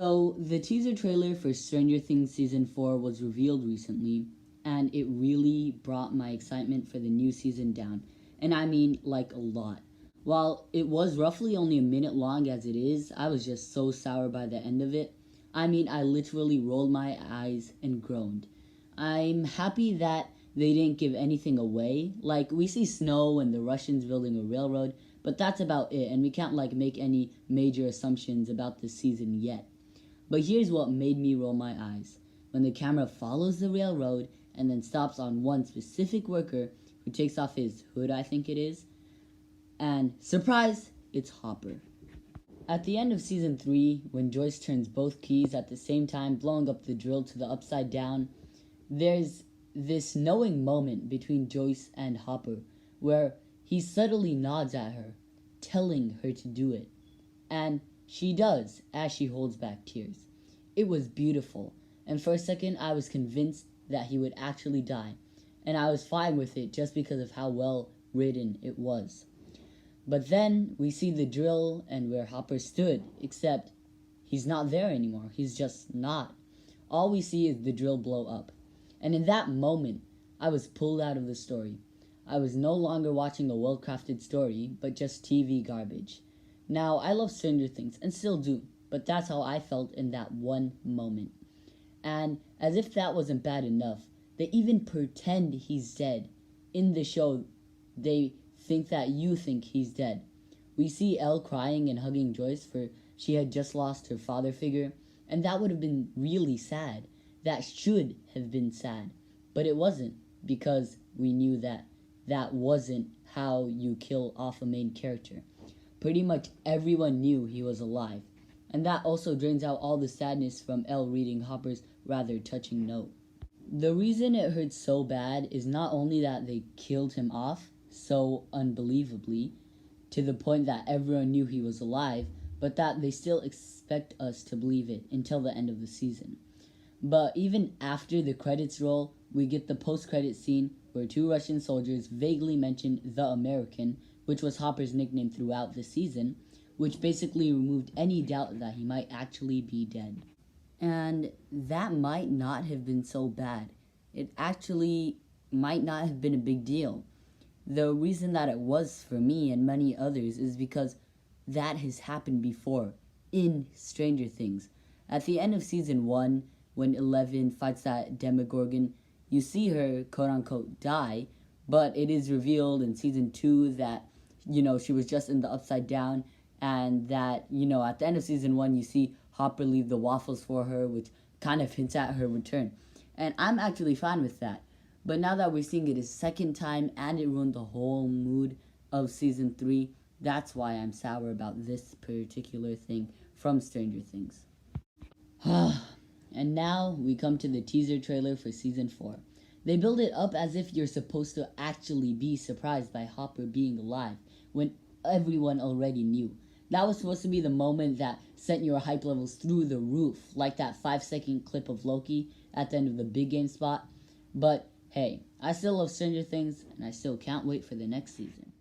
So, the teaser trailer for Stranger Things Season 4 was revealed recently, and it really brought my excitement for the new season down. And I mean, like, a lot. While it was roughly only a minute long as it is, I was just so sour by the end of it. I mean, I literally rolled my eyes and groaned. I'm happy that they didn't give anything away. Like, we see snow and the Russians building a railroad, but that's about it, and we can't, make any major assumptions about this season yet. But here's what made me roll my eyes. When the camera follows the railroad and then stops on one specific worker who takes off his hood, I think it is, and surprise, it's Hopper. At the end of Season 3, when Joyce turns both keys at the same time, blowing up the drill to the upside down, there's this knowing moment between Joyce and Hopper where he subtly nods at her, telling her to do it. And she does, as she holds back tears. It was beautiful, and for a second I was convinced that he would actually die, and I was fine with it just because of how well written it was. But then we see the drill and where Hopper stood, except he's not there anymore. He's just not. All we see is the drill blow up. And in that moment, I was pulled out of the story. I was no longer watching a well-crafted story, but just TV garbage. Now, I love Stranger Things, and still do, but that's how I felt in that one moment. And as if that wasn't bad enough, they even pretend he's dead. In the show, they think that you think he's dead. We see Elle crying and hugging Joyce for she had just lost her father figure, and that would have been really sad. That should have been sad, but it wasn't, because we knew that that wasn't how you kill off a main character. Pretty much everyone knew he was alive, and that also drains out all the sadness from Elle reading Hopper's rather touching note. The reason it hurts so bad is not only that they killed him off so unbelievably, to the point that everyone knew he was alive, but that they still expect us to believe it until the end of the season. But even after the credits roll, we get the post-credit scene where two Russian soldiers vaguely mention the American, which was Hopper's nickname throughout the season, which basically removed any doubt that he might actually be dead. And that might not have been so bad. It actually might not have been a big deal. The reason that it was for me and many others is because that has happened before in Stranger Things. At the end of Season 1, when Eleven fights that Demogorgon, you see her, quote-unquote, die, but it is revealed in Season 2 that, she was just in the Upside Down, and that, at the end of Season 1, you see Hopper leave the waffles for her, which kind of hints at her return. And I'm actually fine with that. But now that we're seeing it a second time, and it ruined the whole mood of Season 3, that's why I'm sour about this particular thing from Stranger Things. And now we come to the teaser trailer for Season 4. They build it up as if you're supposed to actually be surprised by Hopper being alive, when everyone already knew. That was supposed to be the moment that sent your hype levels through the roof, like that 5-second clip of Loki at the end of the big game spot. But hey, I still love Stranger Things, and I still can't wait for the next season.